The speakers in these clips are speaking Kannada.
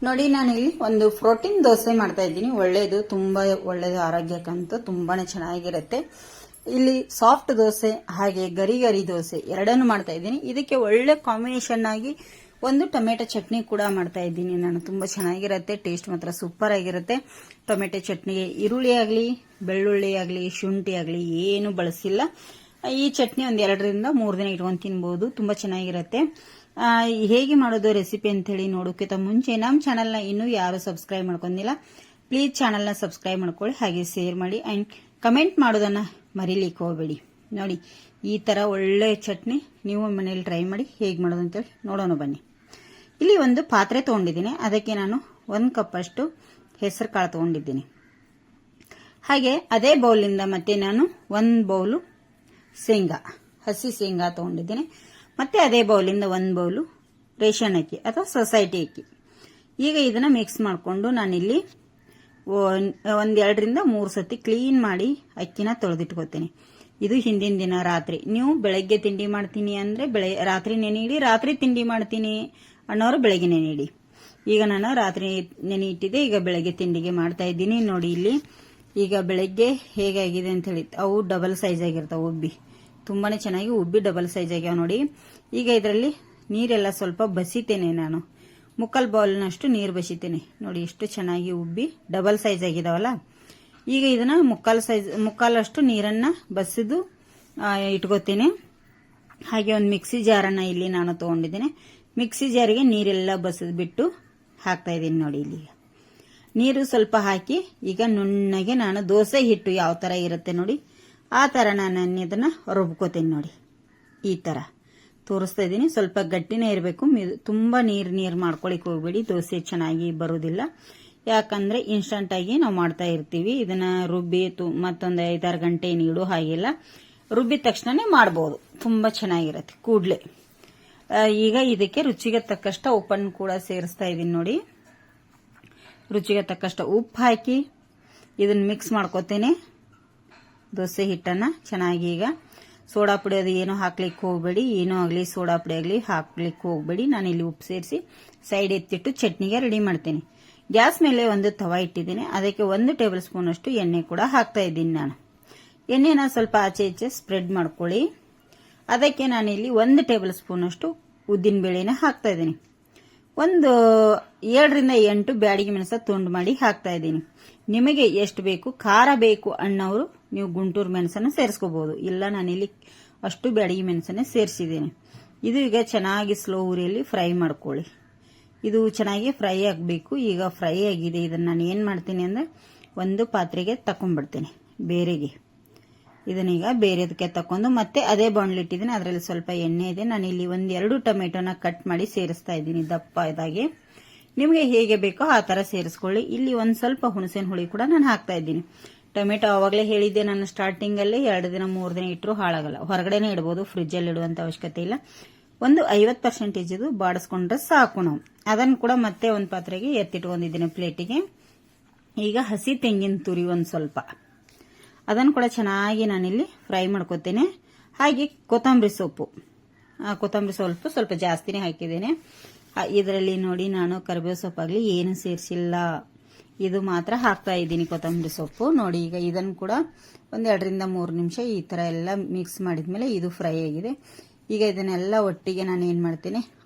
ನೋಡಿ ನಾನು ಇಲ್ಲಿ ಒಂದು ಪ್ರೋಟೀನ್ ದೋಸೆ ಮಾಡ್ತಾ ಇದ್ದೀನಿ. ಒಳ್ಳೇದು, ತುಂಬಾ ಒಳ್ಳೇದು, ಆರೋಗ್ಯಕ್ಕಂತೂ ತುಂಬಾನೇ ಚೆನ್ನಾಗಿರುತ್ತೆ. ಇಲ್ಲಿ ಸಾಫ್ಟ್ ದೋಸೆ ಹಾಗೆ ಗರಿ ಗರಿ ದೋಸೆ ಎರಡನ್ನು ಮಾಡ್ತಾ ಇದ್ದೀನಿ. ಇದಕ್ಕೆ ಒಳ್ಳೆ ಕಾಂಬಿನೇಷನ್ ಆಗಿ ಒಂದು ಟೊಮೆಟೊ ಚಟ್ನಿ ಕೂಡ ಮಾಡ್ತಾ ಇದ್ದೀನಿ ನಾನು. ತುಂಬಾ ಚೆನ್ನಾಗಿರುತ್ತೆ, ಟೇಸ್ಟ್ ಮಾತ್ರ ಸೂಪರ್ ಆಗಿರುತ್ತೆ. ಟೊಮೆಟೊ ಚಟ್ನಿಗೆ ಈರುಳ್ಳಿ ಆಗಲಿ, ಬೆಳ್ಳುಳ್ಳಿ ಆಗಲಿ, ಶುಂಠಿ ಆಗಲಿ ಏನು ಬಳಸಿಲ್ಲ. ಈ ಚಟ್ನಿ ಒಂದ್ 2ರಿಂದ 3 ದಿನ ಇಟ್ಕೊಂಡು ತಿನ್ಬಹುದು. ತುಂಬಾ ಚೆನ್ನಾಗಿರುತ್ತೆ. ಹೇಗೆ ಮಾಡೋದು ರೆಸಿಪಿ ಅಂತ ಹೇಳಿ ನೋಡೋಕ್ಕಿಂತ ಮುಂಚೆ ನಮ್ಮ ಚಾನಲ್ನ ಇನ್ನೂ ಯಾರು ಸಬ್ಸ್ಕ್ರೈಬ್ ಮಾಡ್ಕೊಂಡಿಲ್ಲ, ಪ್ಲೀಸ್ ಚಾನಲ್ನ ಸಬ್ಸ್ಕ್ರೈಬ್ ಮಾಡ್ಕೊಳ್ಳಿ, ಹಾಗೆ ಶೇರ್ ಮಾಡಿ ಅಂಡ್ ಕಮೆಂಟ್ ಮಾಡೋದನ್ನ ಮರಿಲಿಕ್ಕೆ ಹೋಗಬೇಡಿ. ನೋಡಿ ಈ ತರ ಒಳ್ಳೆ ಚಟ್ನಿ ನೀವು ಮನೆಯಲ್ಲಿ ಟ್ರೈ ಮಾಡಿ. ಹೇಗೆ ಮಾಡೋದು ಅಂತೇಳಿ ನೋಡೋಣ ಬನ್ನಿ. ಇಲ್ಲಿ ಒಂದು ಪಾತ್ರೆ ತಗೊಂಡಿದ್ದೀನಿ. ಅದಕ್ಕೆ ನಾನು 1 ಕಪ್ ಅಷ್ಟು ಹೆಸರು ಕಾಳು ತಗೊಂಡಿದ್ದೀನಿ. ಹಾಗೆ ಅದೇ ಬೌಲಿಂದ ಮತ್ತೆ ನಾನು 1 ಬೌಲು ಶೇಂಗಾ, ಹಸಿ ಶೇಂಗಾ ತಗೊಂಡಿದ್ದೀನಿ. ಮತ್ತೆ ಅದೇ ಬೌಲಿಂದ 1 ಬೌಲು ರೇಷನ್ ಅಕ್ಕಿ ಅಥವಾ ಸೊಸೈಟಿ ಅಕ್ಕಿ. ಈಗ ಇದನ್ನ ಮಿಕ್ಸ್ ಮಾಡಿಕೊಂಡು ನಾನಿಲ್ಲಿ 2ರಿಂದ 3 ಸತಿ ಕ್ಲೀನ್ ಮಾಡಿ ಅಕ್ಕಿನ ತೊಳೆದಿಟ್ಕೋತೀನಿ. ಇದು ಹಿಂದಿನ ದಿನ ರಾತ್ರಿ. ನೀವು ಬೆಳಗ್ಗೆ ತಿಂಡಿ ಮಾಡ್ತೀನಿ ಅಂದ್ರೆ ರಾತ್ರಿ ನೆನೆಯಿಡಿ, ರಾತ್ರಿ ತಿಂಡಿ ಮಾಡ್ತೀನಿ ಅನ್ನೋರು ಬೆಳಗ್ಗೆ ನೆನೆಯಿಡಿ. ಈಗ ನಾನು ರಾತ್ರಿ ನೆನೆ ಇಟ್ಟಿದ್ದೆ, ಈಗ ಬೆಳಗ್ಗೆ ತಿಂಡಿಗೆ ಮಾಡ್ತಾ ಇದ್ದೀನಿ. ನೋಡಿ ಇಲ್ಲಿ ಈಗ ಬೆಳಗ್ಗೆ ಹೇಗಾಗಿದೆ ಅಂತ ಹೇಳಿ, ಅವು ಡಬಲ್ ಸೈಜ್ ಆಗಿರ್ತಾವೆ ಉಬ್ಬಿ, ತುಂಬಾನೇ ಚೆನ್ನಾಗಿ ಉಬ್ಬಿ ಡಬಲ್ ಸೈಜ್ ಆಗ್ಯಾವ ನೋಡಿ. ಈಗ ಇದರಲ್ಲಿ ನೀರೆಲ್ಲ ಸ್ವಲ್ಪ ಬಸಿತೇನೆ ನಾನು, 3/4 ಬೌಲ್ನಷ್ಟು ನೀರು ಬಸಿತೇನೆ. ನೋಡಿ ಎಷ್ಟು ಚೆನ್ನಾಗಿ ಉಬ್ಬಿ ಡಬಲ್ ಸೈಜ್ ಆಗಿದಾವಲ್ಲ. ಈಗ ಇದನ್ನ 3/4 ಅಷ್ಟು ನೀರನ್ನ ಬಸಿದು ಇಟ್ಕೋತೀನಿ. ಹಾಗೆ ಒಂದು ಮಿಕ್ಸಿ ಜಾರನ್ನ ಇಲ್ಲಿ ನಾನು ತಗೊಂಡಿದ್ದೇನೆ. ಮಿಕ್ಸಿ ಜಾರಿಗೆ ನೀರೆಲ್ಲ ಬಸಿದ್ ಬಿಟ್ಟು ಹಾಕ್ತಾ ಇದ್ದೀನಿ. ನೋಡಿ ಇಲ್ಲಿ ನೀರು ಸ್ವಲ್ಪ ಹಾಕಿ ಈಗ ನುಣ್ಣಗೆ ನಾನು ದೋಸೆ ಹಿಟ್ಟು ಯಾವ ತರ ಇರುತ್ತೆ ನೋಡಿ ಆ ತರ ನಾನು ಇದನ್ನ ರುಬ್ಕೋತೀನಿ. ನೋಡಿ ಈ ತರ ತೋರಿಸ್ತಾ ಇದ್ದೀನಿ. ಸ್ವಲ್ಪ ಗಟ್ಟಿನೇ ಇರಬೇಕು, ತುಂಬಾ ನೀರ್ ಮಾಡ್ಕೊಳಿಕ್ ಹೋಗ್ಬೇಡಿ, ದೋಸೆ ಚೆನ್ನಾಗಿ ಬರುವುದಿಲ್ಲ. ಯಾಕಂದ್ರೆ ಇನ್ಸ್ಟಂಟ್ ಆಗಿ ನಾವು ಮಾಡ್ತಾ ಇರ್ತೀವಿ. ಇದನ್ನ ರುಬ್ಬಿ ಮತ್ತೊಂದು 5-6 ಗಂಟೆ ನೀಡು ಹಾಗಿಲ್ಲ, ರುಬ್ಬಿದ ತಕ್ಷಣನೇ ಮಾಡಬಹುದು, ತುಂಬಾ ಚೆನ್ನಾಗಿರುತ್ತೆ ಕೂಡ್ಲೆ. ಈಗ ಇದಕ್ಕೆ ರುಚಿಗೆ ತಕ್ಕಷ್ಟ ಉಪ್ಪನ್ನು ಕೂಡ ಸೇರಿಸ್ತಾ ಇದೀನಿ. ನೋಡಿ ರುಚಿಗೆ ತಕ್ಕಷ್ಟ ಉಪ್ಪು ಹಾಕಿ ಇದನ್ನ ಮಿಕ್ಸ್ ಮಾಡ್ಕೋತೇನೆ ದೋಸೆ ಹಿಟ್ಟನ್ನ ಚೆನ್ನಾಗಿ. ಈಗ ಸೋಡಾ ಪುಡಿ ಅದು ಏನೋ ಹಾಕ್ಲಿಕ್ಕೆ ಹೋಗ್ಬೇಡಿ, ಏನೋ ಆಗ್ಲಿ ಸೋಡಾ ಪುಡಿ ಆಗ್ಲಿ ಹಾಕ್ಲಿಕ್ಕೆ ಹೋಗ್ಬೇಡಿ. ನಾನು ಇಲ್ಲಿ ಉಪ್ಪು ಸೇರಿಸಿ ಸೈಡ್ ಎತ್ತಿಟ್ಟು ಚಟ್ನಿಗೆ ರೆಡಿ ಮಾಡ್ತೇನೆ. ಗ್ಯಾಸ್ ಮೇಲೆ ಒಂದು ತವಾ ಇಟ್ಟಿದ್ದೀನಿ. ಅದಕ್ಕೆ 1 ಟೇಬಲ್ ಸ್ಪೂನ್ ಅಷ್ಟು ಎಣ್ಣೆ ಕೂಡ ಹಾಕ್ತಾ ಇದ್ದೀನಿ. ನಾನು ಎಣ್ಣೆನ ಸ್ವಲ್ಪ ಆಚೆ ಈಚೆ ಸ್ಪ್ರೆಡ್ ಮಾಡ್ಕೊಳ್ಳಿ. ಅದಕ್ಕೆ ನಾನು ಇಲ್ಲಿ 1 ಟೇಬಲ್ ಸ್ಪೂನ್ ಅಷ್ಟು ಉದ್ದಿನ ಬೇಳೆನ ಹಾಕ್ತಾ ಇದ್ದೀನಿ. 7ರಿಂದ 8 ಬ್ಯಾಡಿಗೆ ಮೆಣಸ ತುಂಡು ಮಾಡಿ ಹಾಕ್ತಾ ಇದ್ದೀನಿ. ನಿಮಗೆ ಎಷ್ಟು ಬೇಕು, ಖಾರ ಬೇಕು ಅನ್ನೋರು ನೀವು ಗುಂಟೂರು ಮೆಣಸನ್ನ ಸೇರಿಸ್ಕೋಬಹುದು. ಇಲ್ಲ ನಾನಿಲ್ಲಿ ಅಷ್ಟು ಬ್ಯಾಡಿಗೆ ಮೆಣಸನ್ನೇ ಸೇರಿಸಿದ್ದೀನಿ. ಇದು ಈಗ ಚೆನ್ನಾಗಿ ಸ್ಲೋ ಉರಿಯಲ್ಲಿ ಫ್ರೈ ಮಾಡ್ಕೊಳ್ಳಿ. ಇದು ಚೆನ್ನಾಗಿ ಫ್ರೈ ಆಗಬೇಕು. ಈಗ ಫ್ರೈ ಆಗಿದೆ. ಇದನ್ನ ನಾನು ಏನ್ ಮಾಡ್ತೀನಿ ಅಂದ್ರೆ ಒಂದು ಪಾತ್ರೆಗೆ ತಕೊಂಡ್ಬಿಡ್ತೀನಿ ಬೇರೆಗೆ. ಇದನ್ನೀಗ ಬೇರೆದಕ್ಕೆ ತಕೊಂಡು ಮತ್ತೆ ಅದೇ ಬಾಣಲಿಟ್ಟಿದ್ದೀನಿ. ಅದರಲ್ಲಿ ಸ್ವಲ್ಪ ಎಣ್ಣೆ ಇದೆ. ನಾನು ಇಲ್ಲಿ 1-2 ಟೊಮೆಟೊನ ಕಟ್ ಮಾಡಿ ಸೇರಿಸ್ತಾ ಇದ್ದೀನಿ ದಪ್ಪ ಇದಾಗೆ. ನಿಮಗೆ ಹೇಗೆ ಬೇಕೋ ಆ ತರ ಸೇರಿಸ್ಕೊಳ್ಳಿ. ಇಲ್ಲಿ ಒಂದ್ ಸ್ವಲ್ಪ ಹುಣಸೆನ ಹುಳಿ ಕೂಡ ನಾನು ಹಾಕ್ತಾ ಇದ್ದೀನಿ. ಟೊಮೆಟೊ ಅವಾಗಲೇ ಹೇಳಿದ್ದೆ ನಾನು ಸ್ಟಾರ್ಟಿಂಗ್ ಅಲ್ಲಿ 2 ದಿನ 3 ದಿನ ಇಟ್ಟರು ಹಾಳಾಗಲ್ಲ, ಹೊರಗಡೆನೆ ಇಡಬಹುದು, ಫ್ರಿಜ್ ಅಲ್ಲಿ ಇಡುವಂತ ಅವಶ್ಯಕತೆ ಇಲ್ಲ. ಒಂದು 50% ಇದು ಬಾಡಿಸ್ಕೊಂಡ್ರೆ ಸಾಕು ನಾವು. ಅದನ್ನು ಕೂಡ ಮತ್ತೆ ಒಂದು ಪಾತ್ರೆಗೆ ಎತ್ತಿಟ್ಕೊಂಡಿದ್ದೀನಿ ಪ್ಲೇಟಿಗೆ. ಈಗ ಹಸಿ ತೆಂಗಿನ ತುರಿ ಒಂದ್ ಸ್ವಲ್ಪ ಅದನ್ನು ಕೂಡ ಚೆನ್ನಾಗಿ ನಾನಿಲ್ಲಿ ಫ್ರೈ ಮಾಡ್ಕೋತೇನೆ. ಹಾಗೆ ಕೊತ್ತಂಬರಿ ಸೊಪ್ಪು ಸ್ವಲ್ಪ ಜಾಸ್ತಿನೇ ಹಾಕಿದ್ದೇನೆ. ಇದರಲ್ಲಿ ನೋಡಿ ನಾನು ಕರಿಬೇವು ಸೊಪ್ಪಾಗ್ಲಿ ಏನು ಸೇರಿಸಿಲ್ಲ, ಇದು ಮಾತ್ರ ಹಾಕ್ತಾ ಇದ್ದೀನಿ ಕೊತ್ತಂಬರಿ ಸೊಪ್ಪು. ನೋಡಿ ಈಗ ಇದನ್ನು ಕೂಡ 2ರಿಂದ 3 ನಿಮಿಷ ಈ ತರ ಎಲ್ಲ ಮಿಕ್ಸ್ ಮಾಡಿದ್ಮೇಲೆ ಇದು ಫ್ರೈ ಆಗಿದೆ. ಈಗ ಇದನ್ನೆಲ್ಲ ಒಟ್ಟಿಗೆ ನಾನು ಏನ್ ಮಾಡ್ತೀನಿ,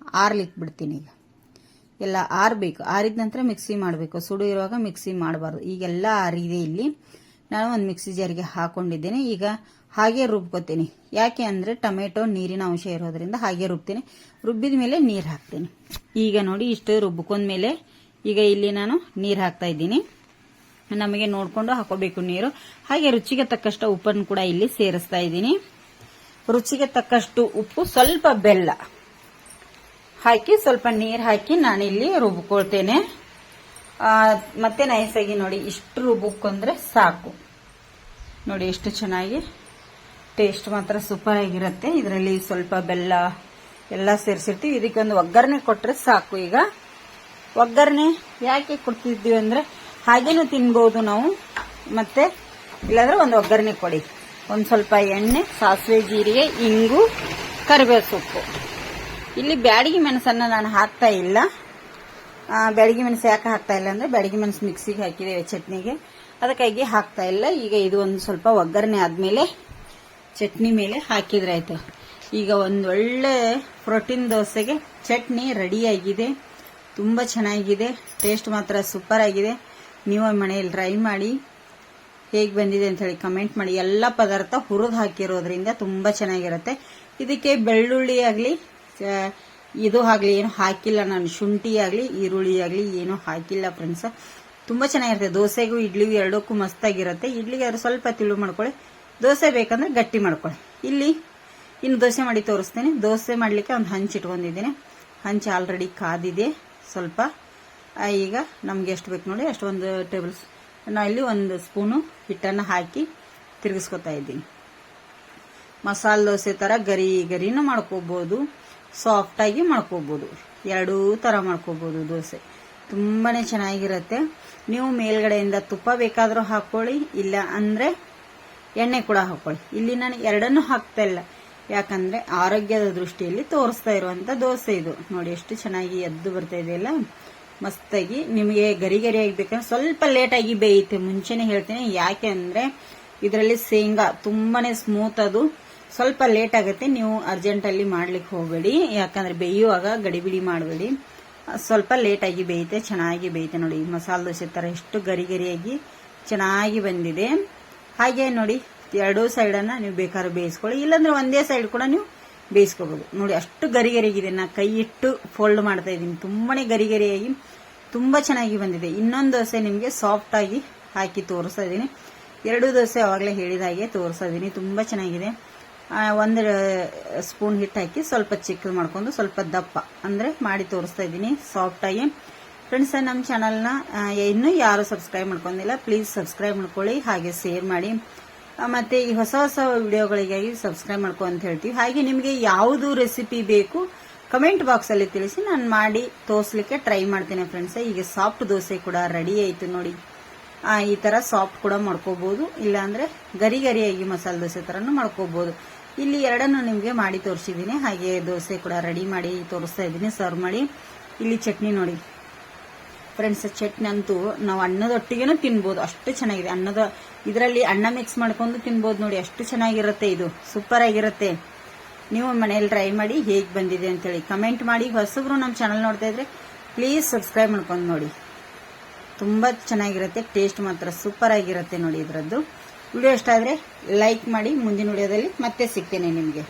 ಆರ್ಲಿಕ್ಕೆ ಬಿಡ್ತೀನಿ. ಈಗ ಎಲ್ಲ ಆರ್ಬೇಕು, ಆರಿದ ನಂತರ ಮಿಕ್ಸಿ ಮಾಡಬೇಕು. ಸುಡು ಇರುವಾಗ ಮಿಕ್ಸಿ ಮಾಡಬಾರ್ದು. ಈಗೆಲ್ಲ ಆರಿದೆ. ಇಲ್ಲಿ ನಾನು ಒಂದು ಮಿಕ್ಸಿ ಜಾರಿಗೆ ಹಾಕೊಂಡಿದ್ದೇನೆ. ಈಗ ಹಾಗೆ ರುಬ್ಕೋತೀನಿ. ಯಾಕೆ ಅಂದ್ರೆ ಟೊಮೆಟೊ ನೀರಿನ ಅಂಶ ಇರೋದ್ರಿಂದ ಹಾಗೆ ರುಬ್ತೀನಿ. ರುಬ್ಬಿದ ಮೇಲೆ ನೀರು ಹಾಕ್ತೀನಿ. ಈಗ ನೋಡಿ ಇಷ್ಟು ರುಬ್ಕೊಂಡ್ಮೇಲೆ ಈಗ ಇಲ್ಲಿ ನಾನು ನೀರು ಹಾಕ್ತಾ ಇದ್ದೀನಿ. ನಮಗೆ ನೋಡ್ಕೊಂಡು ಹಾಕೋಬೇಕು ನೀರು. ಹಾಗೆ ರುಚಿಗೆ ತಕ್ಕಷ್ಟು ಉಪ್ಪನ್ನು ಕೂಡ ಇಲ್ಲಿ ಸೇರಿಸ್ತಾ ಇದ್ದೀನಿ. ರುಚಿಗೆ ತಕ್ಕಷ್ಟು ಉಪ್ಪು, ಸ್ವಲ್ಪ ಬೆಲ್ಲ ಹಾಕಿ ಸ್ವಲ್ಪ ನೀರು ಹಾಕಿ ನಾನಿಲ್ಲಿ ರುಬ್ಕೊಳ್ತೇನೆ. ಮತ್ತೆ ನೈಸಾಗಿ ನೋಡಿ ಇಷ್ಟು ರುಬ್ಕೊಂಡ್ರೆ ಸಾಕು. ನೋಡಿ ಎಷ್ಟು ಚೆನ್ನಾಗಿ ಟೇಸ್ಟ್ ಮಾತ್ರ ಸೂಪರ್ ಆಗಿರುತ್ತೆ. ಇದರಲ್ಲಿ ಸ್ವಲ್ಪ ಬೆಲ್ಲ ಎಲ್ಲ ಸೇರಿಸಿರ್ತೀವಿ. ಇದಕ್ಕೊಂದು ಒಗ್ಗರಣೆ ಕೊಟ್ರೆ ಸಾಕು. ಈಗ ಒಗ್ಗರಣೆ ಯಾಕೆ ಕೊಡ್ತಿದ್ವಿ ಅಂದ್ರೆ ಹಾಗೇನು ತಿನ್ಬಹುದು ನಾವು, ಮತ್ತೆ ಇಲ್ಲಾಂದ್ರೆ ಒಂದು ಒಗ್ಗರಣೆ ಕೊಡಿ. ಒಂದು ಸ್ವಲ್ಪ ಎಣ್ಣೆ, ಸಾಸಿವೆ, ಜೀರಿಗೆ, ಇಂಗು, ಕರಿಬೇವು ಸೊಪ್ಪು. ಇಲ್ಲಿ ಬ್ಯಾಡಗಿ ಮೆಣಸನ್ನ ನಾನು ಹಾಕ್ತಾ ಇಲ್ಲ. ಬ್ಯಾಡಗಿ ಮೆಣಸು ಯಾಕೆ ಹಾಕ್ತಾ ಇಲ್ಲ ಅಂದ್ರೆ ಬ್ಯಾಡಗಿ ಮೆಣಸು ಮಿಕ್ಸಿಗೆ ಹಾಕಿದ್ದೇವೆ ಚಟ್ನಿಗೆ, ಅದಕ್ಕಾಗಿ ಹಾಕ್ತಾ ಇಲ್ಲ. ಈಗ ಇದು ಒಂದು ಸ್ವಲ್ಪ ಒಗ್ಗರಣೆ ಆದ್ಮೇಲೆ ಚಟ್ನಿ ಮೇಲೆ ಹಾಕಿದ್ರೆ ಆಯ್ತು. ಈಗ ಒಂದೊಳ್ಳೆ ಪ್ರೋಟೀನ್ ದೋಸೆಗೆ ಚಟ್ನಿ ರೆಡಿಯಾಗಿದೆ. ತುಂಬಾ ಚೆನ್ನಾಗಿದೆ, ಟೇಸ್ಟ್ ಮಾತ್ರ ಸೂಪರ್ ಆಗಿದೆ. ನೀವು ಮನೆಯಲ್ಲಿ ಟ್ರೈ ಮಾಡಿ, ಹೇಗೆ ಬಂದಿದೆ ಅಂತ ಹೇಳಿ ಕಮೆಂಟ್ ಮಾಡಿ. ಎಲ್ಲ ಪದಾರ್ಥ ಹುರಿದು ಹಾಕಿರೋದ್ರಿಂದ ತುಂಬಾ ಚೆನ್ನಾಗಿರುತ್ತೆ. ಇದಕ್ಕೆ ಬೆಳ್ಳುಳ್ಳಿ ಆಗ್ಲಿ ಇದು ಆಗ್ಲಿ ಏನು ಹಾಕಿಲ್ಲ ನಾನು, ಶುಂಠಿ ಆಗ್ಲಿ ಈರುಳ್ಳಿ ಆಗ್ಲಿ ಏನು ಹಾಕಿಲ್ಲ ಫ್ರೆಂಡ್ಸ್. ತುಂಬಾ ಚೆನ್ನಾಗಿರುತ್ತೆ. ದೋಸೆಗೂ ಇಡ್ಲಿಗೂ ಎರಡಕ್ಕೂ ಮಸ್ತಾಗಿರುತ್ತೆ. ಇಡ್ಲಿಗೆ ಆದ್ರೆ ಸ್ವಲ್ಪ ತಿಳು ಮಾಡ್ಕೊಳ್ಳಿ, ದೋಸೆ ಬೇಕಂದ್ರೆ ಗಟ್ಟಿ ಮಾಡ್ಕೊಳ್ಳಿ. ಇಲ್ಲಿ ಇನ್ನು ದೋಸೆ ಮಾಡಿ ತೋರಿಸ್ತೇನೆ. ದೋಸೆ ಮಾಡ್ಲಿಕ್ಕೆ ಒಂದು ಹಂಚು ಇಟ್ಕೊಂಡಿದ್ದೀನಿ. ಹಂಚು ಆಲ್ರೆಡಿ ಕಾದಿದೆ ಸ್ವಲ್ಪ. ಈಗ ನಮ್ಗೆ ಎಷ್ಟು ಬೇಕು ನೋಡಿ ಅಷ್ಟು, ಒಂದು ಟೇಬಲ್ ನಾ ಇಲ್ಲಿ ಒಂದು ಸ್ಪೂನು ಹಿಟ್ಟನ್ನು ಹಾಕಿ ತಿರುಗಿಸ್ಕೊತಾ ಇದ್ದೀನಿ. ಮಸಾಲೆ ದೋಸೆ ತರ ಗರಿ ಗರಿನೂ ಮಾಡ್ಕೋಬಹುದು, ಸಾಫ್ಟ್ ಆಗಿ ಮಾಡ್ಕೋಬಹುದು, ಎರಡೂ ತರ ಮಾಡ್ಕೋಬಹುದು. ದೋಸೆ ತುಂಬಾನೇ ಚೆನ್ನಾಗಿರುತ್ತೆ. ನೀವು ಮೇಲ್ಗಡೆಯಿಂದ ತುಪ್ಪ ಬೇಕಾದ್ರೂ ಹಾಕೊಳ್ಳಿ, ಇಲ್ಲ ಅಂದ್ರೆ ಎಣ್ಣೆ ಕೂಡ ಹಾಕೊಳ್ಳಿ. ಇಲ್ಲಿ ನಾನು ಎರಡನ್ನೂ ಹಾಕ್ತಾ ಇಲ್ಲ, ಯಾಕಂದ್ರೆ ಆರೋಗ್ಯದ ದೃಷ್ಟಿಯಲ್ಲಿ ತೋರಿಸ್ತಾ ಇರುವಂತ ದೋಸೆ ಇದು. ನೋಡಿ ಎಷ್ಟು ಚೆನ್ನಾಗಿ ಎದ್ದು ಬರ್ತಾ ಇದೆಯಲ್ಲ, ಮಸ್ತಾಗಿ. ನಿಮಗೆ ಗರಿ ಗರಿಯಾಗಿ ಬೇಕಂದ್ರೆ ಸ್ವಲ್ಪ ಲೇಟ್ ಆಗಿ ಬೇಯುತ್ತೆ, ಮುಂಚೆನೆ ಹೇಳ್ತೀನಿ. ಯಾಕೆ ಅಂದ್ರೆ ಇದರಲ್ಲಿ ಶೇಂಗಾ ತುಂಬಾನೇ ಸ್ಮೂತ್, ಅದು ಸ್ವಲ್ಪ ಲೇಟ್ ಆಗುತ್ತೆ. ನೀವು ಅರ್ಜೆಂಟ್ ಅಲ್ಲಿ ಮಾಡ್ಲಿಕ್ಕೆ ಹೋಗಬೇಡಿ, ಯಾಕಂದ್ರೆ ಬೇಯುವಾಗ ಗಡಿಬಿಡಿ ಮಾಡಬೇಡಿ. ಸ್ವಲ್ಪ ಲೇಟ್ ಆಗಿ ಬೇಯುತ್ತೆ, ಚೆನ್ನಾಗಿ ಬೇಯುತ್ತೆ. ನೋಡಿ ಮಸಾಲೆ ದೋಸೆ ತರ ಎಷ್ಟು ಗರಿ ಗರಿಯಾಗಿ ಚೆನ್ನಾಗಿ ಬಂದಿದೆ. ಹಾಗೆ ನೋಡಿ ಎರಡೂ ಸೈಡ್ ಅನ್ನ ನೀವು ಬೇಕಾದ್ರೆ ಬೇಯಿಸ್ಕೊಳ್ಳಿ, ಇಲ್ಲಾಂದ್ರೆ ಒಂದೇ ಸೈಡ್ ಕೂಡ ನೀವು ಬೇಯಿಸ್ಕೋಬಹುದು. ನೋಡಿ ಅಷ್ಟು ಗರಿ ಗರಿಯಾಗಿದೆ. ನಾ ಕೈ ಇಟ್ಟು ಫೋಲ್ಡ್ ಮಾಡ್ತಾ ಇದ್ದೀನಿ. ತುಂಬಾನೇ ಗರಿ ಗರಿಯಾಗಿ ತುಂಬಾ ಚೆನ್ನಾಗಿ ಬಂದಿದೆ. ಇನ್ನೊಂದು ದೋಸೆ ನಿಮ್ಗೆ ಸಾಫ್ಟ್ ಆಗಿ ಹಾಕಿ ತೋರಿಸ್ತಾ ಇದ್ದೀನಿ. ಎರಡು ದೋಸೆ ಅವಾಗಲೇ ಹೇಳಿದ ಹಾಗೆ ತೋರಿಸ್ತಾ ಇದ್ದೀನಿ. ತುಂಬಾ ಚೆನ್ನಾಗಿದೆ. ಒಂದು ಸ್ಪೂನ್ ಹಿಟ್ಟು ಹಾಕಿ ಸ್ವಲ್ಪ ಚಿಕ್ಕದು ಮಾಡ್ಕೊಂಡು ಸ್ವಲ್ಪ ದಪ್ಪ ಅಂದ್ರೆ ಮಾಡಿ ತೋರಿಸ್ತಾ ಇದ್ದೀನಿ ಸಾಫ್ಟ್ ಆಗಿ. ಫ್ರೆಂಡ್ಸ್, ನಮ್ಮ ಚಾನಲ್ನ ಇನ್ನೂ ಯಾರು ಸಬ್ಸ್ಕ್ರೈಬ್ ಮಾಡ್ಕೊಂಡಿಲ್ಲ, ಪ್ಲೀಸ್ ಸಬ್ಸ್ಕ್ರೈಬ್ ಮಾಡ್ಕೊಳ್ಳಿ, ಹಾಗೆ ಶೇರ್ ಮಾಡಿ. ಮತ್ತೆ ಈ ಹೊಸ ಹೊಸ ವಿಡಿಯೋಗಳಿಗಾಗಿ ಸಬ್ಸ್ಕ್ರೈಬ್ ಮಾಡ್ಕೊ ಅಂತ ಹೇಳ್ತೀವಿ. ಹಾಗೆ ನಿಮಗೆ ಯಾವುದು ರೆಸಿಪಿ ಬೇಕು ಕಮೆಂಟ್ ಬಾಕ್ಸ್ ಅಲ್ಲಿ ತಿಳಿಸಿ, ನಾನು ಮಾಡಿ ತೋರಿಸ್ಲಿಕ್ಕೆ ಟ್ರೈ ಮಾಡ್ತೇನೆ ಫ್ರೆಂಡ್ಸ್. ಈಗ ಸಾಫ್ಟ್ ದೋಸೆ ಕೂಡ ರೆಡಿ ಆಯ್ತು ನೋಡಿ. ಈ ತರ ಸಾಫ್ಟ್ ಕೂಡ ಮಾಡ್ಕೋಬಹುದು, ಇಲ್ಲಾಂದ್ರೆ ಗರಿ ಗರಿಯಾಗಿ ಮಸಾಲೆ ದೋಸೆ ತರನು ಮಾಡ್ಕೋಬಹುದು. ಇಲ್ಲಿ ಎರಡನ್ನು ನಿಮ್ಗೆ ಮಾಡಿ ತೋರಿಸಿದ್ದೀನಿ. ಹಾಗೆ ದೋಸೆ ಕೂಡ ರೆಡಿ ಮಾಡಿ ತೋರಿಸ್ತಾ ಇದ್ದೀನಿ, ಸರ್ವ್ ಮಾಡಿ. ಇಲ್ಲಿ ಚಟ್ನಿ ನೋಡಿ ಫ್ರೆಂಡ್ಸ್, ಚಟ್ನಿ ಅಂತೂ ನಾವು ಅನ್ನದೊಟ್ಟಿಗೆನೂ ತಿನ್ಬೋದು, ಅಷ್ಟು ಚೆನ್ನಾಗಿದೆ. ಇದರಲ್ಲಿ ಅನ್ನ ಮಿಕ್ಸ್ ಮಾಡ್ಕೊಂಡು ತಿನ್ಬೋದು ನೋಡಿ, ಅಷ್ಟು ಚೆನ್ನಾಗಿರುತ್ತೆ. ಇದು ಸೂಪರ್ ಆಗಿರುತ್ತೆ. ನೀವು ಮನೆಯಲ್ಲಿ ಟ್ರೈ ಮಾಡಿ, ಹೇಗೆ ಬಂದಿದೆ ಅಂತೇಳಿ ಕಮೆಂಟ್ ಮಾಡಿ. ಹೊಸಬ್ರು ನಮ್ಮ ಚಾನಲ್ ನೋಡ್ತಾ ಇದ್ರೆ ಪ್ಲೀಸ್ ಸಬ್ಸ್ಕ್ರೈಬ್ ಮಾಡ್ಕೊಂಡು ನೋಡಿ. ತುಂಬಾ ಚೆನ್ನಾಗಿರುತ್ತೆ, ಟೇಸ್ಟ್ ಮಾತ್ರ ಸೂಪರ್ ಆಗಿರುತ್ತೆ ನೋಡಿ ಇದರದ್ದು. ವಿಡಿಯೋ ಇಷ್ಟ ಆದ್ರೆ ಲೈಕ್ ಮಾಡಿ. ಮುಂದಿನ ವಿಡಿಯೋದಲ್ಲಿ ಮತ್ತೆ ಸಿಗ್ತೇನೆ ನಿಮಗೆ.